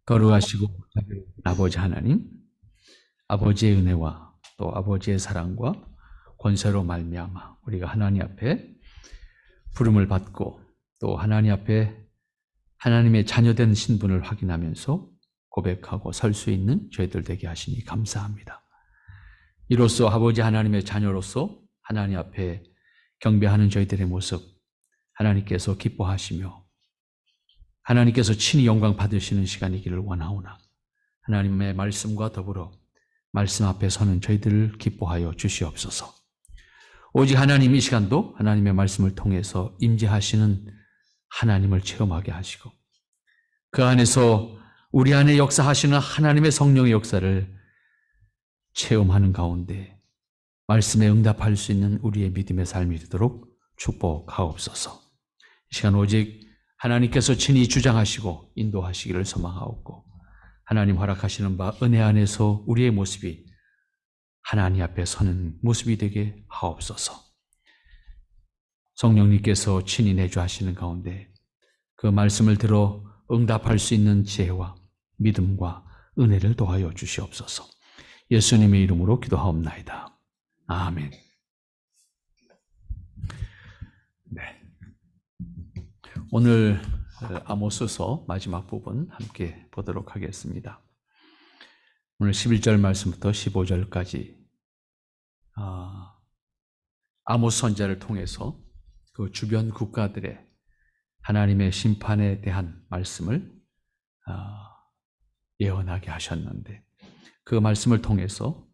거룩하시고 자비로우신 아버지 하나님, 아버지의 은혜와 또 아버지의 사랑과 권세로 말미암아 우리가 하나님 앞에 부름을 받고 또 하나님 앞에 하나님의 자녀된 신분을 확인하면서 고백하고 설 수 있는 저희들 되게 하시니 감사합니다. 이로써 아버지 하나님의 자녀로서 하나님 앞에 경배하는 저희들의 모습 하나님께서 기뻐하시며 하나님께서 친히 영광 받으시는 시간이기를 원하오나 하나님의 말씀과 더불어 말씀 앞에 서는 저희들을 기뻐하여 주시옵소서. 오직 하나님 이 시간도 하나님의 말씀을 통해서 임재하시는 하나님을 체험하게 하시고 그 안에서 우리 안에 역사하시는 하나님의 성령의 역사를 체험하는 가운데 말씀에 응답할 수 있는 우리의 믿음의 삶이 되도록 축복하옵소서. 이 시간 오직 하나님께서 친히 주장하시고 인도하시기를 소망하옵고 하나님 허락하시는 바 은혜 안에서 우리의 모습이 하나님 앞에 서는 모습이 되게 하옵소서. 성령님께서 친히 내주하시는 가운데 그 말씀을 들어 응답할 수 있는 지혜와 믿음과 은혜를 도하여 주시옵소서. 예수님의 이름으로 기도하옵나이다. 아멘. 네. 오늘 아모스서 마지막 부분 함께 보도록 하겠습니다. 오늘 11절 말씀부터 15절까지 아모스 선지자를 통해서 그 주변 국가들의 하나님의 심판에 대한 말씀을 예언하게 하셨는데 그 말씀을 통해서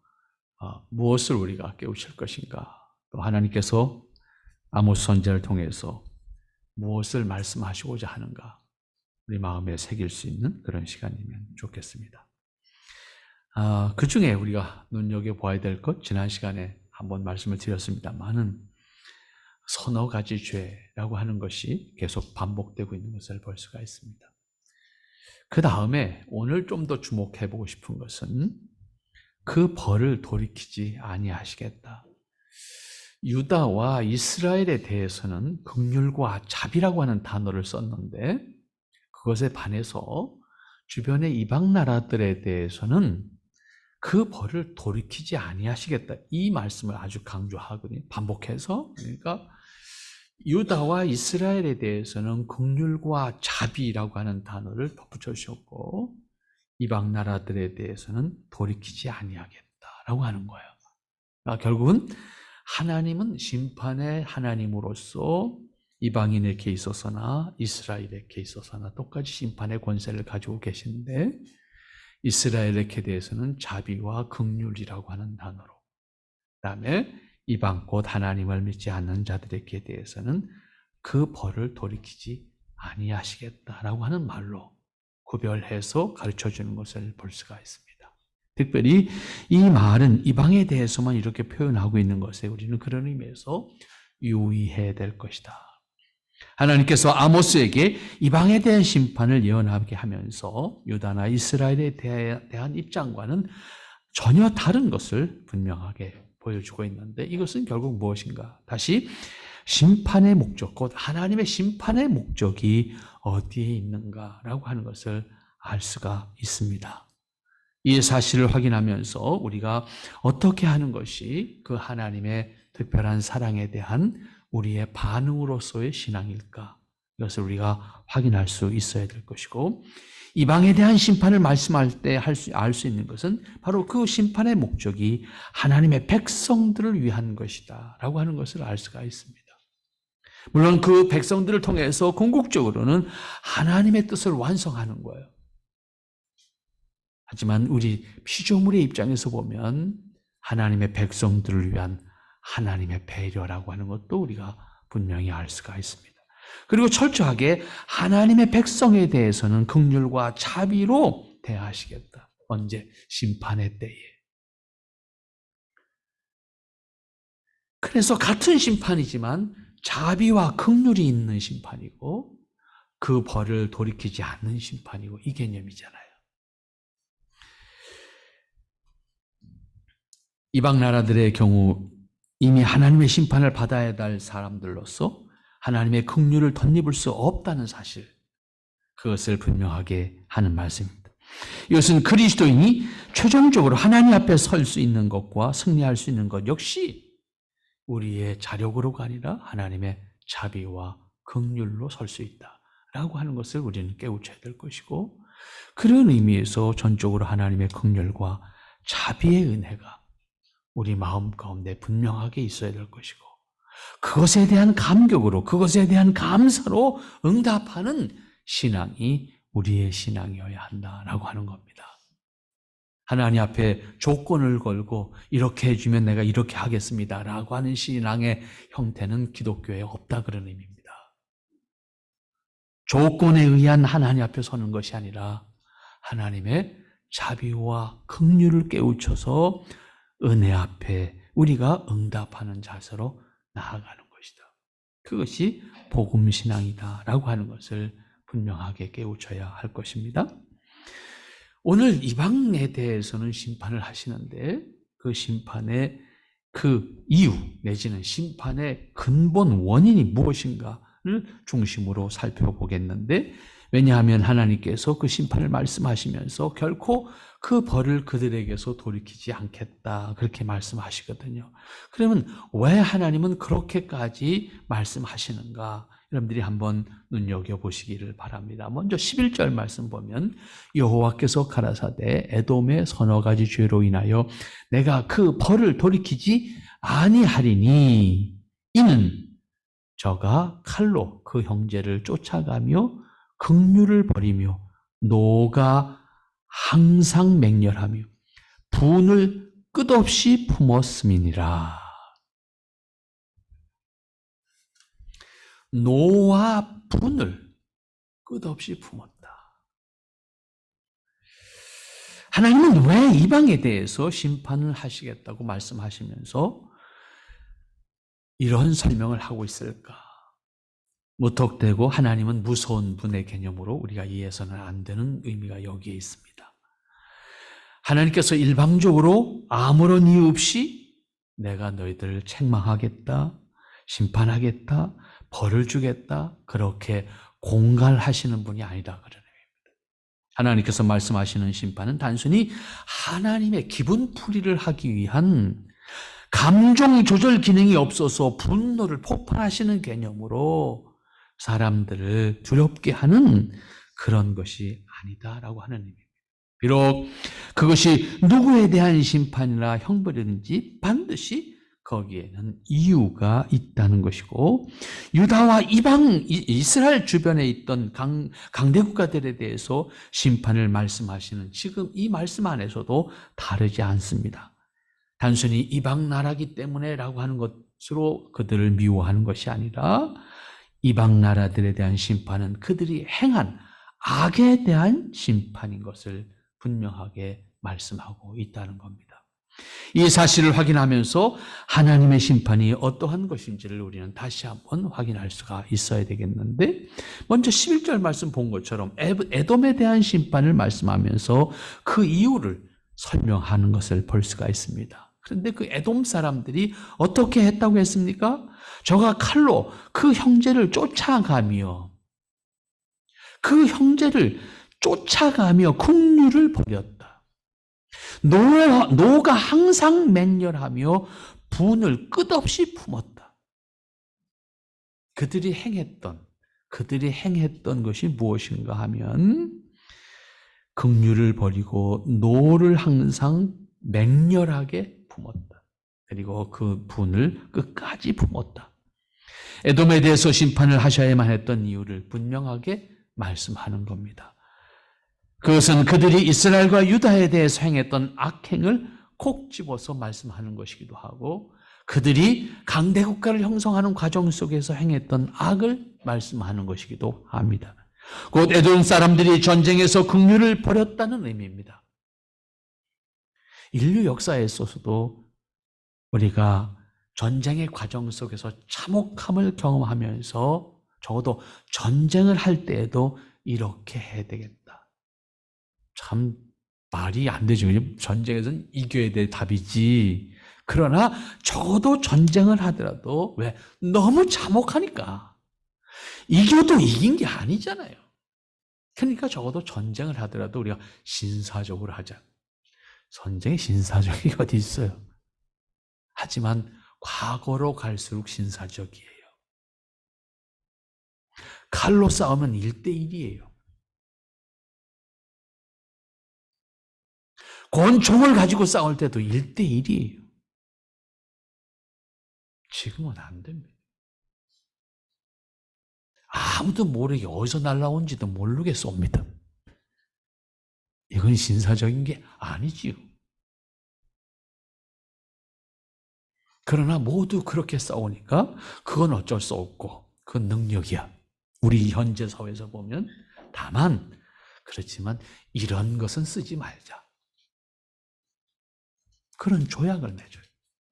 무엇을 우리가 깨우칠 것인가, 또 하나님께서 아모스 선지자를 통해서 무엇을 말씀하시고자 하는가 우리 마음에 새길 수 있는 그런 시간이면 좋겠습니다. 그 중에 우리가 눈여겨봐야 될 것, 지난 시간에 한번 말씀을 드렸습니다만은 서너 가지 죄라고 하는 것이 계속 반복되고 있는 것을 볼 수가 있습니다. 그 다음에 오늘 좀 더 주목해보고 싶은 것은 그 벌을 돌이키지 아니하시겠다. 유다와 이스라엘에 대해서는 긍휼과 자비라고 하는 단어를 썼는데 그것에 반해서 주변의 이방 나라들에 대해서는 그 벌을 돌이키지 아니하시겠다. 이 말씀을 아주 강조하거든요. 반복해서. 그러니까 유다와 이스라엘에 대해서는 긍휼과 자비라고 하는 단어를 덧붙여 주셨고 이방 나라들에 대해서는 돌이키지 아니하겠다라고 하는 거예요. 그러니까 결국은 하나님은 심판의 하나님으로서 이방인에게 있어서나 이스라엘에게 있어서나 똑같이 심판의 권세를 가지고 계신데 이스라엘에게 대해서는 자비와 긍휼이라고 하는 단어로, 그다음에 이방 곧 하나님을 믿지 않는 자들에게 대해서는 그 벌을 돌이키지 아니하시겠다라고 하는 말로 구별해서 가르쳐주는 것을 볼 수가 있습니다. 특별히 이 말은 이방에 대해서만 이렇게 표현하고 있는 것에 우리는 그런 의미에서 유의해야 될 것이다. 하나님께서 아모스에게 이방에 대한 심판을 예언하게 하면서 유다나 이스라엘에 대한 입장과는 전혀 다른 것을 분명하게 보여주고 있는데 이것은 결국 무엇인가? 다시 심판의 목적, 곧 하나님의 심판의 목적이 어디에 있는가라고 하는 것을 알 수가 있습니다. 이 사실을 확인하면서 우리가 어떻게 하는 것이 그 하나님의 특별한 사랑에 대한 우리의 반응으로서의 신앙일까? 이것을 우리가 확인할 수 있어야 될 것이고 이방에 대한 심판을 말씀할 때 알 수 있는 것은 바로 그 심판의 목적이 하나님의 백성들을 위한 것이다 라고 하는 것을 알 수가 있습니다. 물론 그 백성들을 통해서 궁극적으로는 하나님의 뜻을 완성하는 거예요. 하지만 우리 피조물의 입장에서 보면 하나님의 백성들을 위한 하나님의 배려라고 하는 것도 우리가 분명히 알 수가 있습니다. 그리고 철저하게 하나님의 백성에 대해서는 긍휼과 자비로 대하시겠다. 언제? 심판의 때에. 그래서 같은 심판이지만 자비와 긍휼이 있는 심판이고 그 벌을 돌이키지 않는 심판이고 이 개념이잖아요. 이방 나라들의 경우 이미 하나님의 심판을 받아야 할 사람들로서 하나님의 긍휼을 덧입을 수 없다는 사실, 그것을 분명하게 하는 말씀입니다. 이것은 그리스도인이 최종적으로 하나님 앞에 설 수 있는 것과 승리할 수 있는 것 역시 우리의 자력으로가 아니라 하나님의 자비와 긍휼로 설 수 있다라고 하는 것을 우리는 깨우쳐야 될 것이고, 그런 의미에서 전적으로 하나님의 긍휼과 자비의 은혜가 우리 마음 가운데 분명하게 있어야 될 것이고, 그것에 대한 감격으로, 그것에 대한 감사로 응답하는 신앙이 우리의 신앙이어야 한다라고 하는 겁니다. 하나님 앞에 조건을 걸고 이렇게 해주면 내가 이렇게 하겠습니다라고 하는 신앙의 형태는 기독교에 없다, 그런 의미입니다. 조건에 의한 하나님 앞에 서는 것이 아니라 하나님의 자비와 긍휼을 깨우쳐서 은혜 앞에 우리가 응답하는 자세로 나아가는 것이다. 그것이 복음신앙이다라고 하는 것을 분명하게 깨우쳐야 할 것입니다. 오늘 이방에 대해서는 심판을 하시는데 그 심판의 그 이유 내지는 심판의 근본 원인이 무엇인가를 중심으로 살펴보겠는데, 왜냐하면 하나님께서 그 심판을 말씀하시면서 결코 그 벌을 그들에게서 돌이키지 않겠다 그렇게 말씀하시거든요. 그러면 왜 하나님은 그렇게까지 말씀하시는가? 여러분들이 한번 눈여겨보시기를 바랍니다. 먼저 11절 말씀 보면 여호와께서 가라사대 에돔의 서너 가지 죄로 인하여 내가 그 벌을 돌이키지 아니하리니 이는 저가 칼로 그 형제를 쫓아가며 긍휼을 버리며 노가 항상 맹렬하며 분을 끝없이 품었음이니라. 노와 분을 끝없이 품었다. 하나님은 왜 이방에 대해서 심판을 하시겠다고 말씀하시면서 이런 설명을 하고 있을까? 무턱대고 하나님은 무서운 분의 개념으로 우리가 이해해서는 안 되는 의미가 여기에 있습니다. 하나님께서 일방적으로 아무런 이유 없이 내가 너희들을 책망하겠다, 심판하겠다, 벌을 주겠다 그렇게 공갈하시는 분이 아니다, 그런 의미입니다. 하나님께서 말씀하시는 심판은 단순히 하나님의 기분풀이를 하기 위한 감정 조절 기능이 없어서 분노를 폭발하시는 개념으로 사람들을 두렵게 하는 그런 것이 아니다라고 하는 의미입니다. 비록 그것이 누구에 대한 심판이나 형벌이든지 반드시 거기에는 이유가 있다는 것이고, 유다와 이방 이스라엘 주변에 있던 강대국가들에 대해서 심판을 말씀하시는 지금 이 말씀 안에서도 다르지 않습니다. 단순히 이방 나라기 때문에라고 하는 것으로 그들을 미워하는 것이 아니라 이방 나라들에 대한 심판은 그들이 행한 악에 대한 심판인 것을 분명하게 말씀하고 있다는 겁니다. 이 사실을 확인하면서 하나님의 심판이 어떠한 것인지를 우리는 다시 한번 확인할 수가 있어야 되겠는데, 먼저 11절 말씀 본 것처럼 에돔에 대한 심판을 말씀하면서 그 이유를 설명하는 것을 볼 수가 있습니다. 그런데 그 에돔 사람들이 어떻게 했다고 했습니까? 저가 칼로 그 형제를 쫓아가며 긍휼을 버렸다. 노가 항상 맹렬하며 분을 끝없이 품었다. 그들이 행했던 것이 무엇인가 하면 긍휼을 버리고 노를 항상 맹렬하게 품었다. 그리고 그 분을 끝까지 품었다. 에돔에 대해서 심판을 하셔야만 했던 이유를 분명하게 말씀하는 겁니다. 그것은 그들이 이스라엘과 유다에 대해서 행했던 악행을 콕 집어서 말씀하는 것이기도 하고, 그들이 강대국가를 형성하는 과정 속에서 행했던 악을 말씀하는 것이기도 합니다. 곧 에돔 사람들이 전쟁에서 긍휼을 버렸다는 의미입니다. 인류 역사에 있어서도 우리가 전쟁의 과정 속에서 참혹함을 경험하면서 적어도 전쟁을 할 때에도 이렇게 해야 되겠다. 참 말이 안 되죠. 전쟁에서는 이겨야 될 답이지. 그러나 적어도 전쟁을 하더라도 왜? 너무 참혹하니까. 이겨도 이긴 게 아니잖아요. 그러니까 적어도 전쟁을 하더라도 우리가 신사적으로 하자. 전쟁이 신사적이 어디 있어요? 하지만 과거로 갈수록 신사적이에요. 칼로 싸우면 1대1이에요. 권총을 가지고 싸울 때도 1대1이에요. 지금은 안 됩니다. 아무도 모르게 어디서 날라온지도 모르게 쏩니다. 이건 신사적인 게 아니지요. 그러나 모두 그렇게 싸우니까 그건 어쩔 수 없고 그건 능력이야. 우리 현재 사회에서 보면. 다만 그렇지만 이런 것은 쓰지 말자. 그런 조약을 맺어요.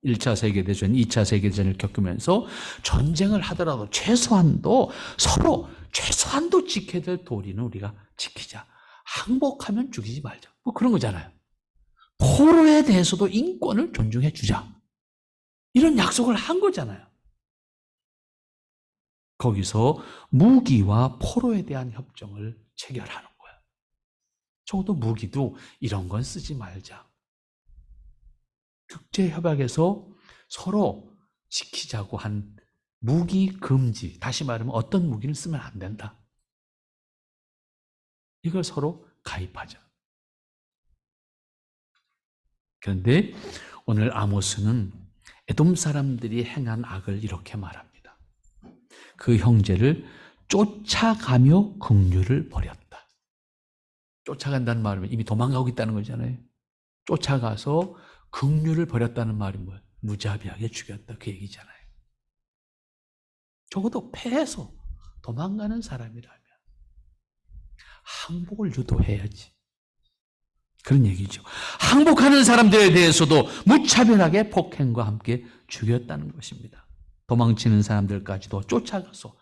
1차 세계대전, 2차 세계대전을 겪으면서 전쟁을 하더라도 최소한도 서로 최소한도 지켜야 될 도리는 우리가 지키자. 항복하면 죽이지 말자. 뭐 그런 거잖아요. 포로에 대해서도 인권을 존중해 주자. 이런 약속을 한 거잖아요. 거기서 무기와 포로에 대한 협정을 체결하는 거예요. 적어도 무기도 이런 건 쓰지 말자. 국제협약에서 서로 지키자고 한 무기 금지, 다시 말하면 어떤 무기는 쓰면 안 된다. 이걸 서로 가입하자. 그런데 오늘 아모스는 에돔 사람들이 행한 악을 이렇게 말합니다. 그 형제를 쫓아가며 긍휼을 버렸다. 쫓아간다는 말은 이미 도망가고 있다는 거잖아요. 쫓아가서 긍휼을 버렸다는 말이 뭐예요? 무자비하게 죽였다 그 얘기잖아요. 적어도 패해서 도망가는 사람이라면 항복을 유도해야지. 그런 얘기죠. 항복하는 사람들에 대해서도 무차별하게 폭행과 함께 죽였다는 것입니다. 도망치는 사람들까지도 쫓아가서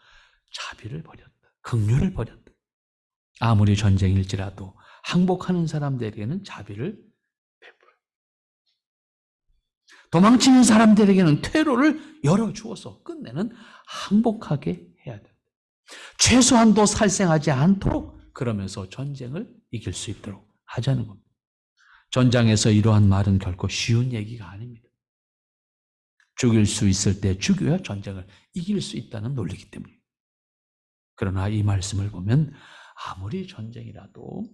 자비를 버렸다. 긍휼을 버렸다. 아무리 전쟁일지라도 항복하는 사람들에게는 자비를 베풀어. 도망치는 사람들에게는 퇴로를 열어주어서 끝내는 항복하게 해야 된다. 최소한도 살생하지 않도록 그러면서 전쟁을 이길 수 있도록 하자는 겁니다. 전장에서 이러한 말은 결코 쉬운 얘기가 아닙니다. 죽일 수 있을 때 죽여야 전쟁을 이길 수 있다는 논리이기 때문입니다. 그러나 이 말씀을 보면 아무리 전쟁이라도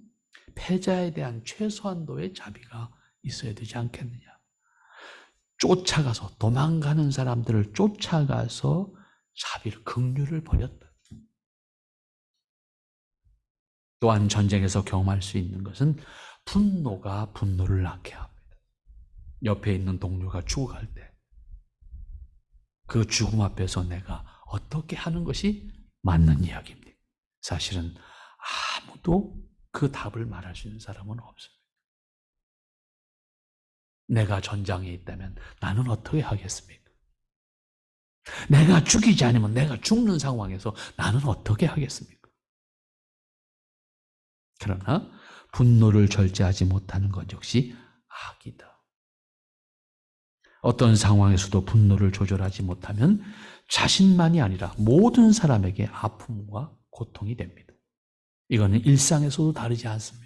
패자에 대한 최소한도의 자비가 있어야 되지 않겠느냐. 쫓아가서 도망가는 사람들을 쫓아가서 자비를 긍휼을 버렸다. 또한 전쟁에서 경험할 수 있는 것은 분노가 분노를 낳게 합니다. 옆에 있는 동료가 죽어갈 때 그 죽음 앞에서 내가 어떻게 하는 것이 맞는 이야기입니다. 사실은 아무도 그 답을 말할 수 있는 사람은 없습니다. 내가 전장에 있다면 나는 어떻게 하겠습니까? 내가 죽이지 않으면 내가 죽는 상황에서 나는 어떻게 하겠습니까? 그러나 분노를 절제하지 못하는 것 역시 악이다. 어떤 상황에서도 분노를 조절하지 못하면 자신만이 아니라 모든 사람에게 아픔과 고통이 됩니다. 이거는 일상에서도 다르지 않습니다.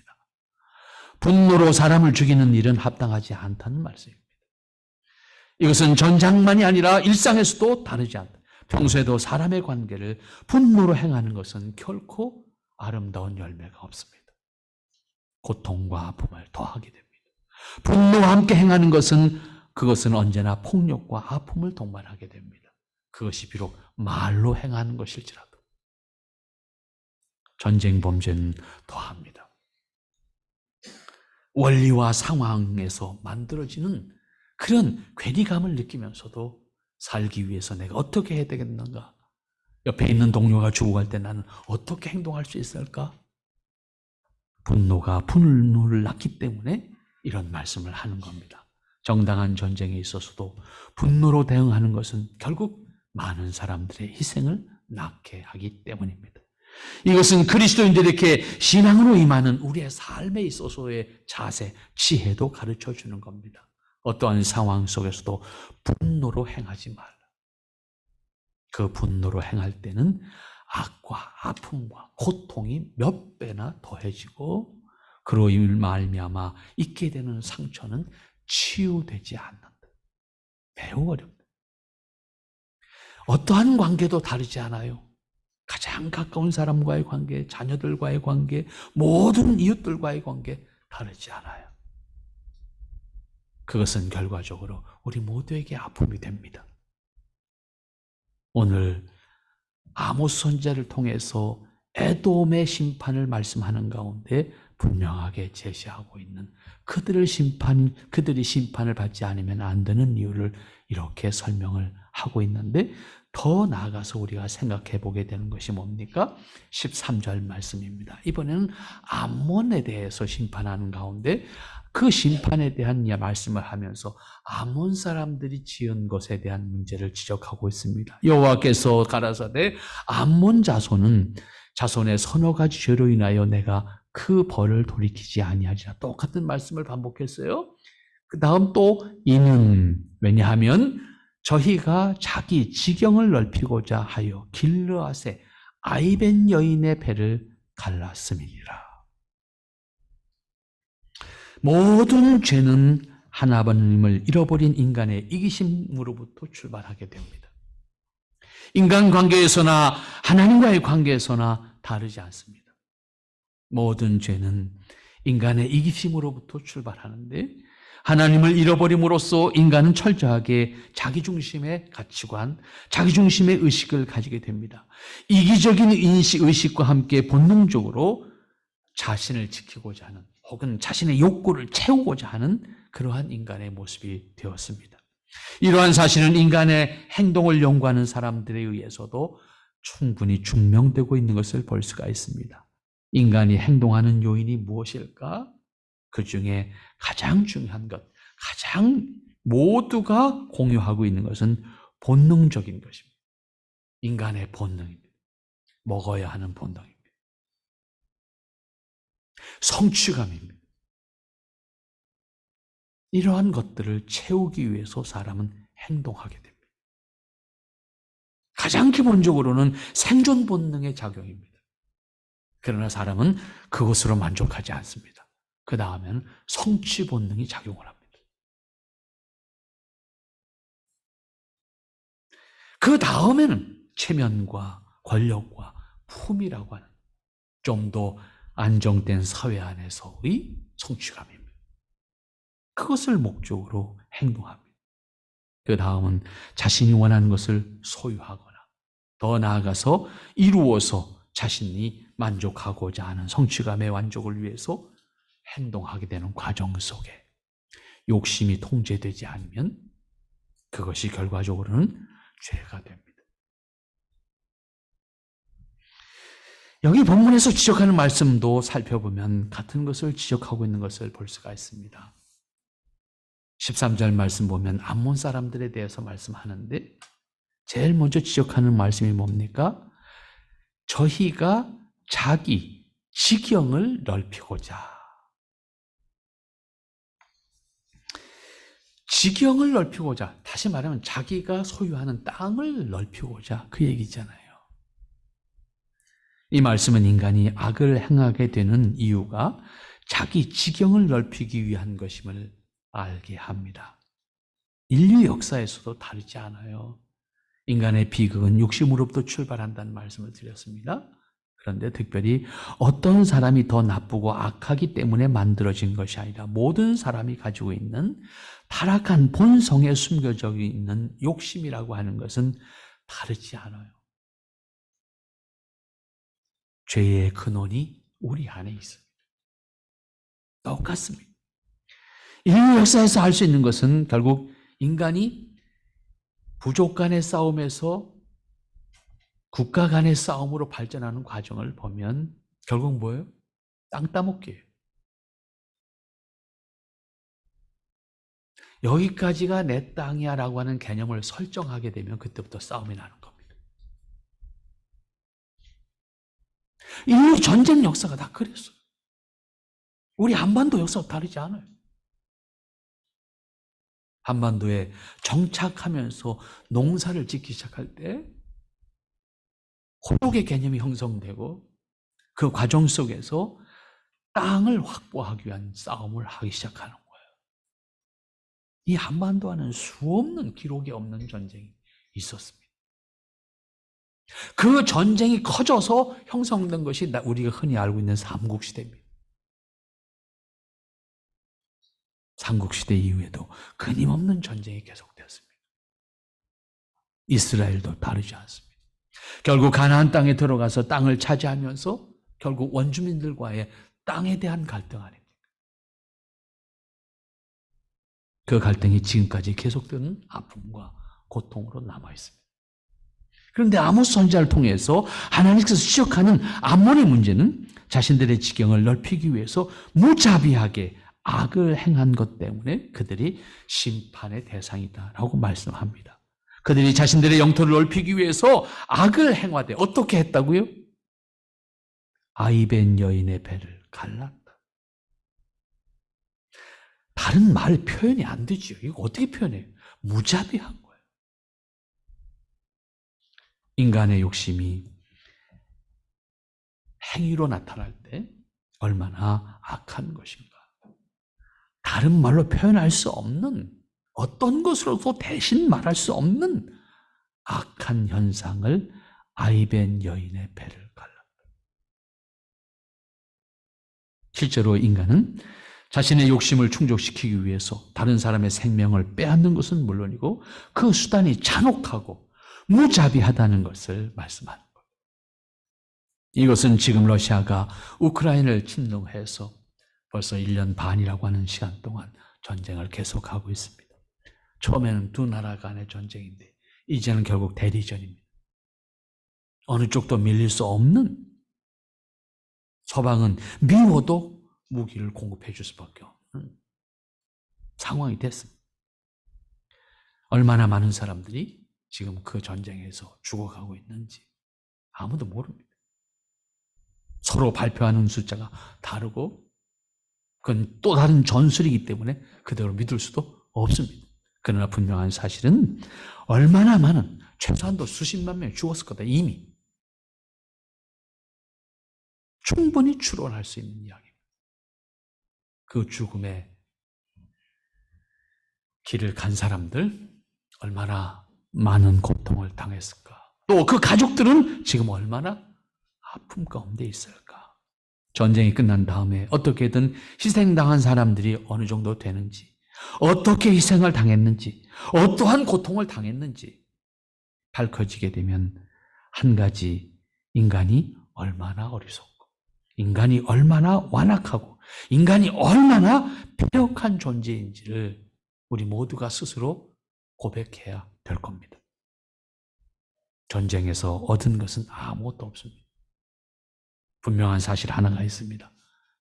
분노로 사람을 죽이는 일은 합당하지 않다는 말씀입니다. 이것은 전장만이 아니라 일상에서도 다르지 않다. 평소에도 사람의 관계를 분노로 행하는 것은 결코 아름다운 열매가 없습니다. 고통과 아픔을 더하게 됩니다. 분노와 함께 행하는 것은 그것은 언제나 폭력과 아픔을 동반하게 됩니다. 그것이 비록 말로 행하는 것일지라도. 전쟁 범죄는 더합니다. 원리와 상황에서 만들어지는 그런 괴리감을 느끼면서도 살기 위해서 내가 어떻게 해야 되겠는가? 옆에 있는 동료가 죽어갈 때 나는 어떻게 행동할 수 있을까? 분노가 분노를 낳기 때문에 이런 말씀을 하는 겁니다. 정당한 전쟁에 있어서도 분노로 대응하는 것은 결국 많은 사람들의 희생을 낳게 하기 때문입니다. 이것은 그리스도인들에게 신앙으로 임하는 우리의 삶에 있어서의 자세, 지혜도 가르쳐 주는 겁니다. 어떠한 상황 속에서도 분노로 행하지 말라. 그 분노로 행할 때는 악과 아픔과 고통이 몇 배나 더해지고 그로 말미암아 있게 되는 상처는 치유되지 않는다. 매우 어렵다. 어떠한 관계도 다르지 않아요. 가장 가까운 사람과의 관계, 자녀들과의 관계, 모든 이웃들과의 관계 다르지 않아요. 그것은 결과적으로 우리 모두에게 아픔이 됩니다. 오늘 아모스 선지자를 통해서 에돔의 심판을 말씀하는 가운데 분명하게 제시하고 있는 그들이 심판을 받지 않으면 안 되는 이유를 이렇게 설명을 하고 있는데, 더 나아가서 우리가 생각해 보게 되는 것이 뭡니까? 13절 말씀입니다. 이번에는 암몬에 대해서 심판하는 가운데 그 심판에 대한 말씀을 하면서 암몬 사람들이 지은 것에 대한 문제를 지적하고 있습니다. 여호와께서 가라사대 암몬 자손의 서너 가지 죄로 인하여 내가 그 벌을 돌이키지 아니하리라. 똑같은 말씀을 반복했어요. 그 다음 또 이는 왜냐하면 저희가 자기 지경을 넓히고자 하여 길르앗의 아이벤 여인의 배를 갈랐음이니라. 모든 죄는 하나님을 잃어버린 인간의 이기심으로부터 출발하게 됩니다. 인간관계에서나 하나님과의 관계에서나 다르지 않습니다. 모든 죄는 인간의 이기심으로부터 출발하는데, 하나님을 잃어버림으로써 인간은 철저하게 자기중심의 가치관, 자기중심의 의식을 가지게 됩니다. 이기적인 의식과 함께 본능적으로 자신을 지키고자 하는, 혹은 자신의 욕구를 채우고자 하는 그러한 인간의 모습이 되었습니다. 이러한 사실은 인간의 행동을 연구하는 사람들에 의해서도 충분히 증명되고 있는 것을 볼 수가 있습니다. 인간이 행동하는 요인이 무엇일까? 그 중에 가장 중요한 것, 가장 모두가 공유하고 있는 것은 본능적인 것입니다. 인간의 본능입니다. 먹어야 하는 본능입니다. 성취감입니다. 이러한 것들을 채우기 위해서 사람은 행동하게 됩니다. 가장 기본적으로는 생존 본능의 작용입니다. 그러나 사람은 그것으로 만족하지 않습니다. 그 다음에는 성취 본능이 작용을 합니다. 그 다음에는 체면과 권력과 품이라고 하는 좀 더 안정된 사회 안에서의 성취감입니다. 그것을 목적으로 행동합니다. 그 다음은 자신이 원하는 것을 소유하거나 더 나아가서 이루어서 자신이 만족하고자 하는 성취감의 만족을 위해서 행동하게 되는 과정 속에 욕심이 통제되지 않으면 그것이 결과적으로는 죄가 됩니다. 여기 본문에서 지적하는 말씀도 살펴보면 같은 것을 지적하고 있는 것을 볼 수가 있습니다. 13절 말씀 보면 암몬 사람들에 대해서 말씀하는데 제일 먼저 지적하는 말씀이 뭡니까? 저희가 자기 지경을 넓히고자. 지경을 넓히고자, 다시 말하면 자기가 소유하는 땅을 넓히고자, 그 얘기잖아요. 이 말씀은 인간이 악을 행하게 되는 이유가 자기 지경을 넓히기 위한 것임을 알게 합니다. 인류 역사에서도 다르지 않아요. 인간의 비극은 욕심으로부터 출발한다는 말씀을 드렸습니다. 그런데 특별히 어떤 사람이 더 나쁘고 악하기 때문에 만들어진 것이 아니라 모든 사람이 가지고 있는 타락한 본성에 숨겨져 있는 욕심이라고 하는 것은 다르지 않아요. 죄의 근원이 우리 안에 있습니다. 똑같습니다. 인류 역사에서 알 수 있는 것은 결국 인간이 부족 간의 싸움에서 국가 간의 싸움으로 발전하는 과정을 보면 결국 뭐예요? 땅 따먹기예요. 여기까지가 내 땅이야 라고 하는 개념을 설정하게 되면 그때부터 싸움이 나는 겁니다. 인류 전쟁 역사가 다 그랬어요. 우리 한반도 역사와 다르지 않아요. 한반도에 정착하면서 농사를 짓기 시작할 때 호족의 개념이 형성되고 그 과정 속에서 땅을 확보하기 위한 싸움을 하기 시작하는 거예요. 이 한반도에는 수없는 기록이 없는 전쟁이 있었습니다. 그 전쟁이 커져서 형성된 것이 우리가 흔히 알고 있는 삼국시대입니다. 삼국시대 이후에도 끊임없는 전쟁이 계속되었습니다. 이스라엘도 다르지 않습니다. 결국 가나안 땅에 들어가서 땅을 차지하면서 결국 원주민들과의 땅에 대한 갈등 아닙니까? 그 갈등이 지금까지 계속되는 아픔과 고통으로 남아 있습니다. 그런데 아모스 선지자를 통해서 하나님께서 지적하는 암몬의 문제는 자신들의 지경을 넓히기 위해서 무자비하게 악을 행한 것 때문에 그들이 심판의 대상이다라고 말씀합니다. 그들이 자신들의 영토를 넓히기 위해서 악을 행하되 어떻게 했다고요? 아이벤 여인의 배를 갈랐다. 다른 말 표현이 안 되죠. 이거 어떻게 표현해요? 무자비한 거예요. 인간의 욕심이 행위로 나타날 때 얼마나 악한 것인가. 다른 말로 표현할 수 없는, 어떤 것으로도 대신 말할 수 없는 악한 현상을 아이벤 여인의 배를 갈랐다. 실제로 인간은 자신의 욕심을 충족시키기 위해서 다른 사람의 생명을 빼앗는 것은 물론이고 그 수단이 잔혹하고 무자비하다는 것을 말씀하는 거예요. 이것은 지금 러시아가 우크라이나를 침공해서 벌써 1년 반이라고 하는 시간 동안 전쟁을 계속하고 있습니다. 처음에는 두 나라 간의 전쟁인데 이제는 결국 대리전입니다. 어느 쪽도 밀릴 수 없는, 서방은 미워도 무기를 공급해 줄 수밖에 없는 상황이 됐습니다. 얼마나 많은 사람들이 지금 그 전쟁에서 죽어가고 있는지 아무도 모릅니다. 서로 발표하는 숫자가 다르고 그건 또 다른 전술이기 때문에 그대로 믿을 수도 없습니다. 그러나 분명한 사실은 얼마나 많은, 최소한도 수십만 명이 죽었을 거다. 이미 충분히 추론할 수 있는 이야기입니다. 그 죽음의 길을 간 사람들 얼마나 많은 고통을 당했을까. 또 그 가족들은 지금 얼마나 아픔 가운데 있을까. 전쟁이 끝난 다음에 어떻게든 희생당한 사람들이 어느 정도 되는지, 어떻게 희생을 당했는지, 어떠한 고통을 당했는지 밝혀지게 되면 한 가지, 인간이 얼마나 어리석고 인간이 얼마나 완악하고 인간이 얼마나 폐역한 존재인지를 우리 모두가 스스로 고백해야 될 겁니다. 전쟁에서 얻은 것은 아무것도 없습니다. 분명한 사실 하나가 있습니다.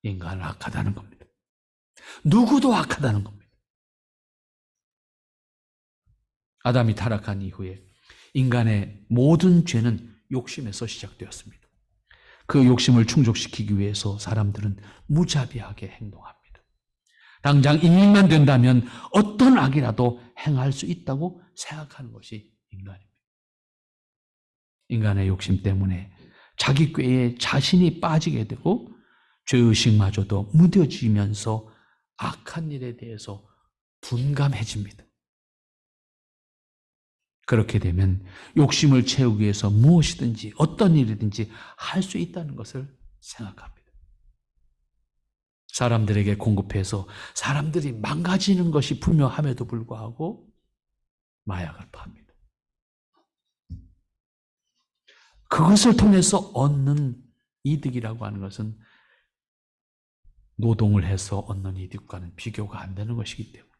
인간은 악하다는 겁니다. 누구도 악하다는 겁니다. 아담이 타락한 이후에 인간의 모든 죄는 욕심에서 시작되었습니다. 그 욕심을 충족시키기 위해서 사람들은 무자비하게 행동합니다. 당장 이익만 된다면 어떤 악이라도 행할 수 있다고 생각하는 것이 인간입니다. 인간의 욕심 때문에 자기 꾀에 자신이 빠지게 되고 죄의식마저도 무뎌지면서 악한 일에 대해서 둔감해집니다. 그렇게 되면 욕심을 채우기 위해서 무엇이든지 어떤 일이든지 할 수 있다는 것을 생각합니다. 사람들에게 공급해서 사람들이 망가지는 것이 분명함에도 불구하고 마약을 팝니다. 그것을 통해서 얻는 이득이라고 하는 것은 노동을 해서 얻는 이득과는 비교가 안 되는 것이기 때문에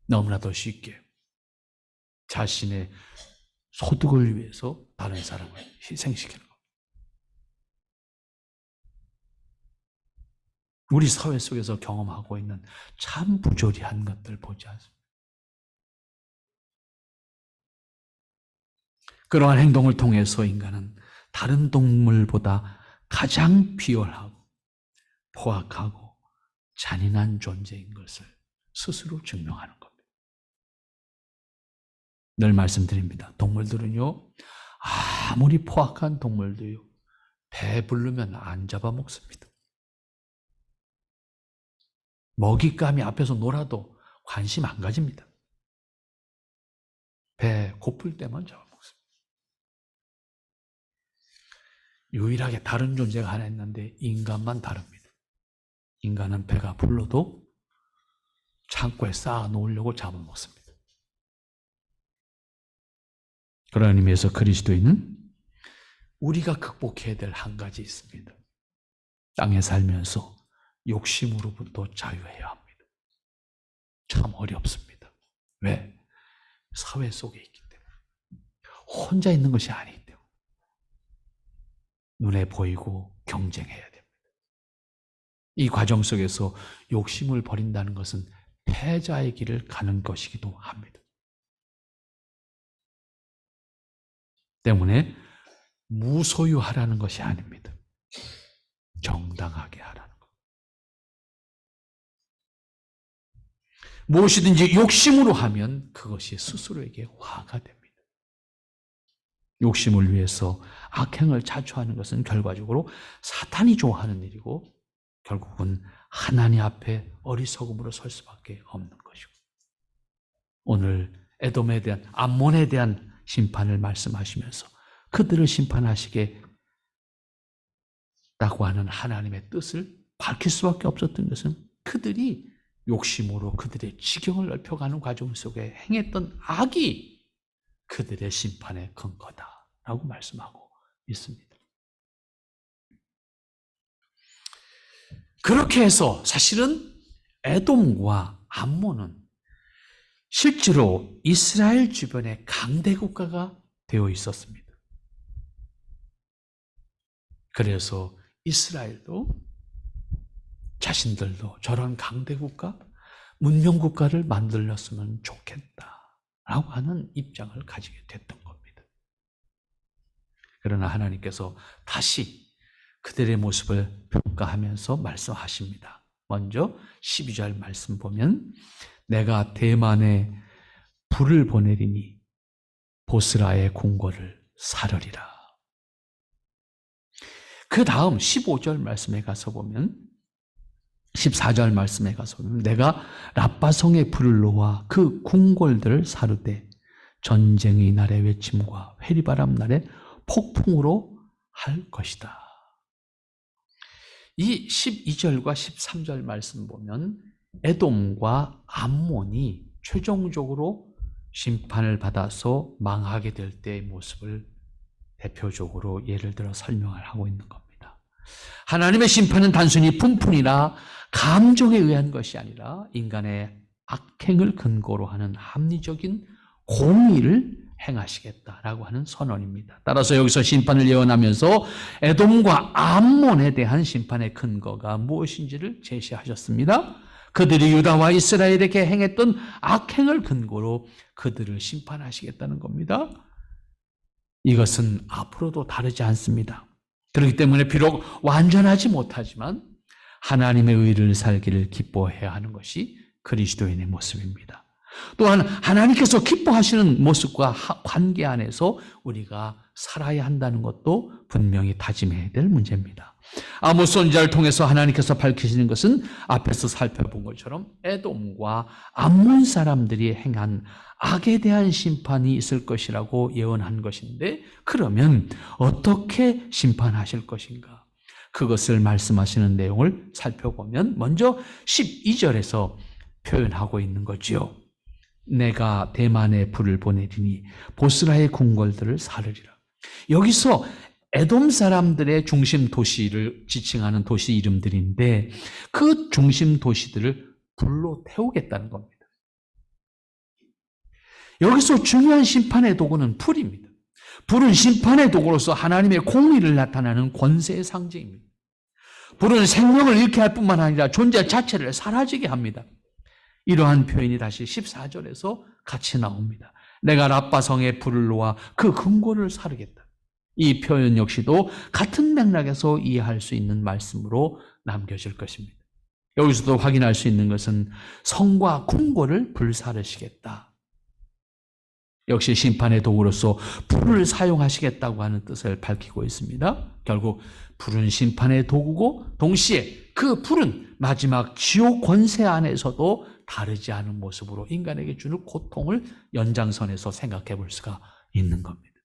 너무나도 쉽게 자신의 소득을 위해서 다른 사람을 희생시키는 겁니다. 우리 사회 속에서 경험하고 있는 참 부조리한 것들 보지 않습니까? 그러한 행동을 통해서 인간은 다른 동물보다 가장 비열하고 포악하고 잔인한 존재인 것을 스스로 증명하는 겁니다. 늘 말씀드립니다. 동물들은요, 아무리 포악한 동물도요, 배 부르면 안 잡아먹습니다. 먹잇감이 앞에서 놀아도 관심 안 가집니다. 배 고플 때만 잡아먹습니다. 유일하게 다른 존재가 하나 있는데 인간만 다릅니다. 인간은 배가 불러도 창고에 쌓아 놓으려고 잡아먹습니다. 그런 의미에서 그리스도인은 우리가 극복해야 될 한 가지 있습니다. 땅에 살면서 욕심으로부터 자유해야 합니다. 참 어렵습니다. 왜? 사회 속에 있기 때문에. 혼자 있는 것이 아니기 때문에. 눈에 보이고 경쟁해야 됩니다. 이 과정 속에서 욕심을 버린다는 것은 패자의 길을 가는 것이기도 합니다. 때문에 무소유하라는 것이 아닙니다. 정당하게 하라는 것. 무엇이든지 욕심으로 하면 그것이 스스로에게 화가 됩니다. 욕심을 위해서 악행을 자초하는 것은 결과적으로 사탄이 좋아하는 일이고 결국은 하나님 앞에 어리석음으로 설 수밖에 없는 것이고, 오늘 에돔에 대한, 암몬에 대한 심판을 말씀하시면서 그들을 심판하시겠다고 하는 하나님의 뜻을 밝힐 수밖에 없었던 것은 그들이 욕심으로 그들의 지경을 넓혀가는 과정 속에 행했던 악이 그들의 심판의 근거다라고 말씀하고 있습니다. 그렇게 해서 사실은 에돔과 암몬은 실제로 이스라엘 주변의 강대 국가가 되어 있었습니다. 그래서 이스라엘도 자신들도 저런 강대 국가, 문명 국가를 만들었으면 좋겠다라고 하는 입장을 가지게 됐던 겁니다. 그러나 하나님께서 다시 그들의 모습을 평가하면서 말씀하십니다. 먼저 12절 말씀 보면 내가 대만에 불을 보내리니 보스라의 궁궐을 사르리라. 그 다음 15절 말씀에 가서 보면 14절 말씀에 가서 보면 내가 랍바성에 불을 놓아 그 궁궐들을 사르되 전쟁의 날의 외침과 회리바람 날의 폭풍으로 할 것이다. 이 12절과 13절 말씀 보면 에돔과 암몬이 최종적으로 심판을 받아서 망하게 될 때의 모습을 대표적으로 예를 들어 설명을 하고 있는 겁니다. 하나님의 심판은 단순히 분풀이나 감정에 의한 것이 아니라 인간의 악행을 근거로 하는 합리적인 공의를 행하시겠다라고 하는 선언입니다. 따라서 여기서 심판을 예언하면서 에돔과 암몬에 대한 심판의 근거가 무엇인지를 제시하셨습니다. 그들이 유다와 이스라엘에게 행했던 악행을 근거로 그들을 심판하시겠다는 겁니다. 이것은 앞으로도 다르지 않습니다. 그렇기 때문에 비록 완전하지 못하지만 하나님의 의를 살기를 기뻐해야 하는 것이 그리스도인의 모습입니다. 또한 하나님께서 기뻐하시는 모습과 관계 안에서 우리가 살아야 한다는 것도 분명히 다짐해야 될 문제입니다. 아모스 선지자를 통해서 하나님께서 밝히시는 것은 앞에서 살펴본 것처럼 에돔과 암몬 사람들이 행한 악에 대한 심판이 있을 것이라고 예언한 것인데, 그러면 어떻게 심판하실 것인가? 그것을 말씀하시는 내용을 살펴보면 먼저 12절에서 표현하고 있는 거지요. 내가 대만에 불을 보내리니 보스라의 궁궐들을 사르리라. 여기서 에돔 사람들의 중심 도시를 지칭하는 도시 이름들인데 그 중심 도시들을 불로 태우겠다는 겁니다. 여기서 중요한 심판의 도구는 불입니다. 불은 심판의 도구로서 하나님의 공의를 나타내는 권세의 상징입니다. 불은 생명을 잃게 할 뿐만 아니라 존재 자체를 사라지게 합니다. 이러한 표현이 다시 14절에서 같이 나옵니다. 내가 랍바성에 불을 놓아 그 궁궐을 사르겠다. 이 표현 역시도 같은 맥락에서 이해할 수 있는 말씀으로 남겨질 것입니다. 여기서도 확인할 수 있는 것은 성과 궁궐을 불사르시겠다. 역시 심판의 도구로서 불을 사용하시겠다고 하는 뜻을 밝히고 있습니다. 결국 불은 심판의 도구고 동시에 그 불은 마지막 지옥 권세 안에서도 다르지 않은 모습으로 인간에게 주는 고통을 연장선에서 생각해 볼 수가 있는 겁니다.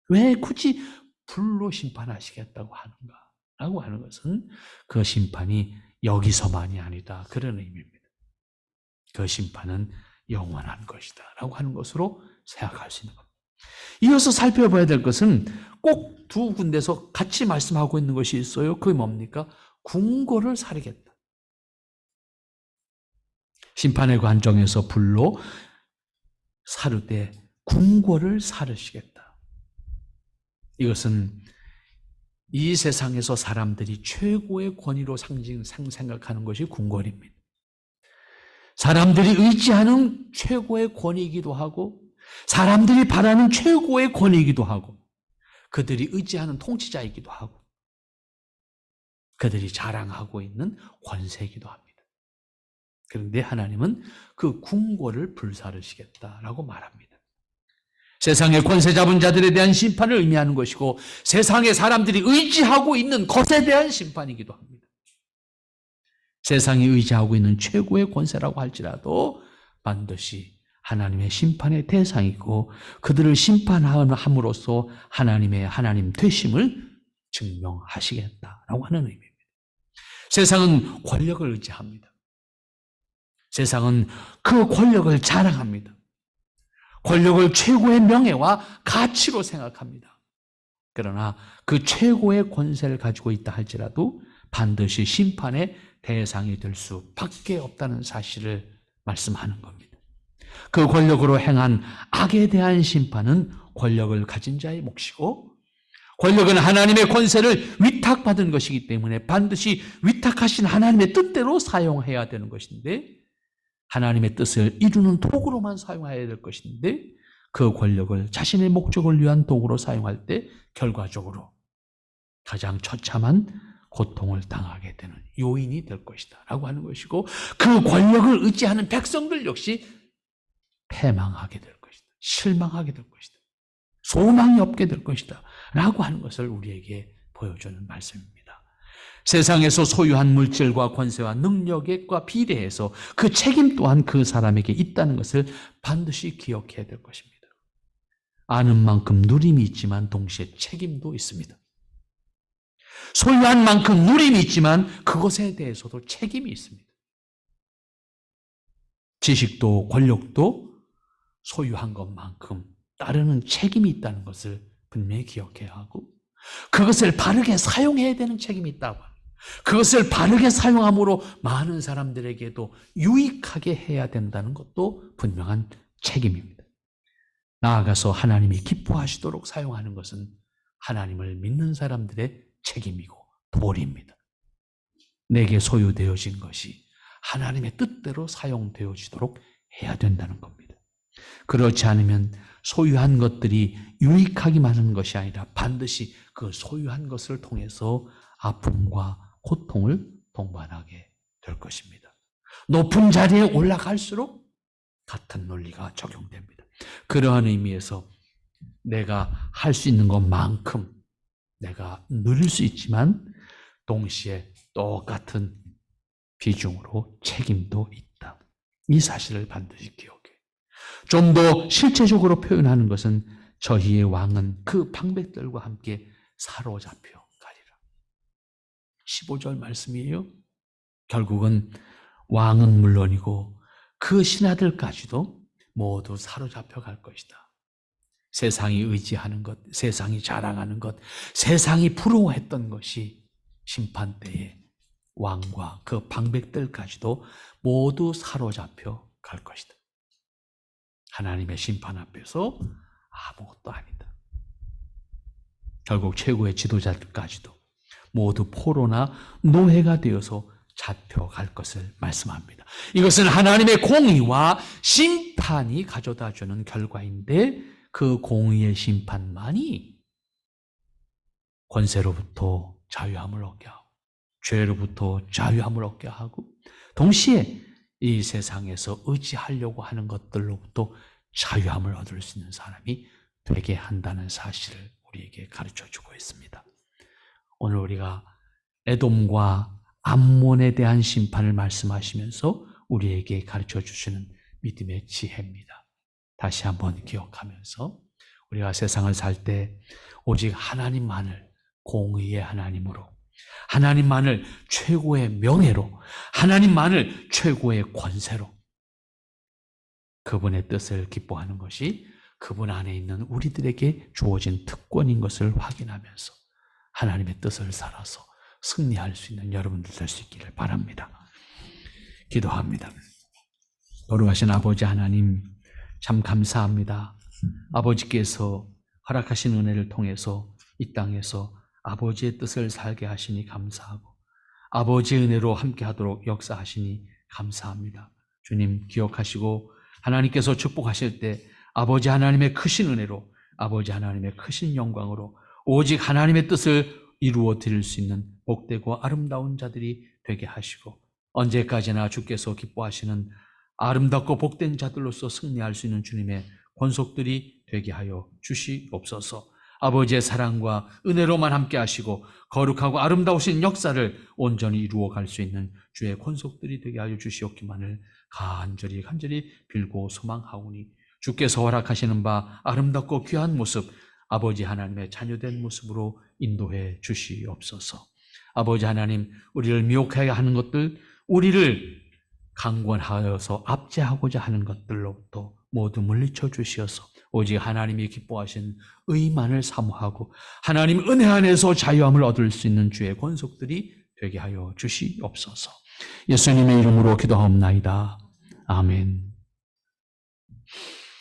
왜 굳이 불로 심판하시겠다고 하는가? 라고 하는 것은 그 심판이 여기서만이 아니다. 그런 의미입니다. 그 심판은 영원한 것이다. 라고 하는 것으로 생각할 수 있는 겁니다. 이어서 살펴봐야 될 것은 꼭 두 군데서 같이 말씀하고 있는 것이 있어요. 그게 뭡니까? 궁궐을 사르겠다. 심판의 관정에서 불로 사르되 궁궐을 사르시겠다. 이것은 이 세상에서 사람들이 최고의 권위로 생각하는 것이 궁궐입니다. 사람들이 의지하는 최고의 권위이기도 하고 사람들이 바라는 최고의 권위이기도 하고 그들이 의지하는 통치자이기도 하고 그들이 자랑하고 있는 권세이기도 합니다. 그런데 하나님은 그 궁궐을 불사르시겠다라고 말합니다. 세상의 권세 잡은 자들에 대한 심판을 의미하는 것이고 세상의 사람들이 의지하고 있는 것에 대한 심판이기도 합니다. 세상이 의지하고 있는 최고의 권세라고 할지라도 반드시 하나님의 심판의 대상이고 그들을 심판함으로써 하나님 되심을 증명하시겠다라고 하는 의미입니다. 세상은 권력을 의지합니다. 세상은 그 권력을 자랑합니다. 권력을 최고의 명예와 가치로 생각합니다. 그러나 그 최고의 권세를 가지고 있다 할지라도 반드시 심판의 대상이 될 수밖에 없다는 사실을 말씀하는 겁니다. 그 권력으로 행한 악에 대한 심판은 권력을 가진 자의 몫이고 권력은 하나님의 권세를 위탁받은 것이기 때문에 반드시 위탁하신 하나님의 뜻대로 사용해야 되는 것인데 하나님의 뜻을 이루는 도구로만 사용해야 될 것인데 그 권력을 자신의 목적을 위한 도구로 사용할 때 결과적으로 가장 처참한 고통을 당하게 되는 요인이 될 것이다 라고 하는 것이고 그 권력을 의지하는 백성들 역시 패망하게 될 것이다. 실망하게 될 것이다. 소망이 없게 될 것이다 라고 하는 것을 우리에게 보여주는 말씀입니다. 세상에서 소유한 물질과 권세와 능력과 비례해서 그 책임 또한 그 사람에게 있다는 것을 반드시 기억해야 될 것입니다. 아는 만큼 누림이 있지만 동시에 책임도 있습니다. 소유한 만큼 누림이 있지만 그것에 대해서도 책임이 있습니다. 지식도 권력도 소유한 것만큼 따르는 책임이 있다는 것을 분명히 기억해야 하고 그것을 바르게 사용해야 되는 책임이 있다고 합니다. 그것을 바르게 사용함으로 많은 사람들에게도 유익하게 해야 된다는 것도 분명한 책임입니다. 나아가서 하나님이 기뻐하시도록 사용하는 것은 하나님을 믿는 사람들의 책임이고 도리입니다. 내게 소유되어진 것이 하나님의 뜻대로 사용되어지도록 해야 된다는 겁니다. 그렇지 않으면 소유한 것들이 유익하기만 하는 것이 아니라 반드시 그 소유한 것을 통해서 아픔과 고통을 동반하게 될 것입니다. 높은 자리에 올라갈수록 같은 논리가 적용됩니다. 그러한 의미에서 내가 할 수 있는 것만큼 내가 누릴 수 있지만 동시에 똑같은 비중으로 책임도 있다. 이 사실을 반드시 기억해. 좀 더 실제적으로 표현하는 것은 저희의 왕은 그 방백들과 함께 사로잡혀 가리라. 15절 말씀이에요. 결국은 왕은 물론이고 그 신하들까지도 모두 사로잡혀 갈 것이다. 세상이 의지하는 것, 세상이 자랑하는 것, 세상이 부러워했던 것이 심판 때에 왕과 그 방백들까지도 모두 사로잡혀 갈 것이다. 하나님의 심판 앞에서 아무것도 아니다. 결국 최고의 지도자들까지도 모두 포로나 노예가 되어서 잡혀갈 것을 말씀합니다. 이것은 하나님의 공의와 심판이 가져다주는 결과인데 그 공의의 심판만이 권세로부터 자유함을 얻게 하고 죄로부터 자유함을 얻게 하고 동시에 이 세상에서 의지하려고 하는 것들로부터 자유함을 얻을 수 있는 사람이 되게 한다는 사실을 우리에게 가르쳐주고 있습니다. 오늘 우리가 에돔과 암몬에 대한 심판을 말씀하시면서 우리에게 가르쳐주시는 믿음의 지혜입니다. 다시 한번 기억하면서 우리가 세상을 살 때 오직 하나님만을 공의의 하나님으로, 하나님만을 최고의 명예로, 하나님만을 최고의 권세로, 그분의 뜻을 기뻐하는 것이 그분 안에 있는 우리들에게 주어진 특권인 것을 확인하면서 하나님의 뜻을 살아서 승리할 수 있는 여러분들 될 수 있기를 바랍니다. 기도합니다. 거룩하신 아버지 하나님, 참 감사합니다. 아버지께서 허락하신 은혜를 통해서 이 땅에서 아버지의 뜻을 살게 하시니 감사하고 아버지의 은혜로 함께하도록 역사하시니 감사합니다. 주님 기억하시고 하나님께서 축복하실 때 아버지 하나님의 크신 은혜로, 아버지 하나님의 크신 영광으로 오직 하나님의 뜻을 이루어 드릴 수 있는 복되고 아름다운 자들이 되게 하시고 언제까지나 주께서 기뻐하시는 아름답고 복된 자들로서 승리할 수 있는 주님의 권속들이 되게 하여 주시옵소서. 아버지의 사랑과 은혜로만 함께 하시고 거룩하고 아름다우신 역사를 온전히 이루어갈 수 있는 주의 권속들이 되게 하여 주시옵기만을 간절히 빌고 소망하오니 주께서 허락하시는 바 아름답고 귀한 모습, 아버지 하나님의 자녀된 모습으로 인도해 주시옵소서. 아버지 하나님, 우리를 미혹하게 하는 것들, 우리를 강권하여서 압제하고자 하는 것들로부터 모두 물리쳐 주시어서 오직 하나님이 기뻐하신 의만을 사모하고 하나님 은혜 안에서 자유함을 얻을 수 있는 주의 권속들이 되게 하여 주시옵소서. 예수님의 이름으로 기도하옵나이다. 아멘.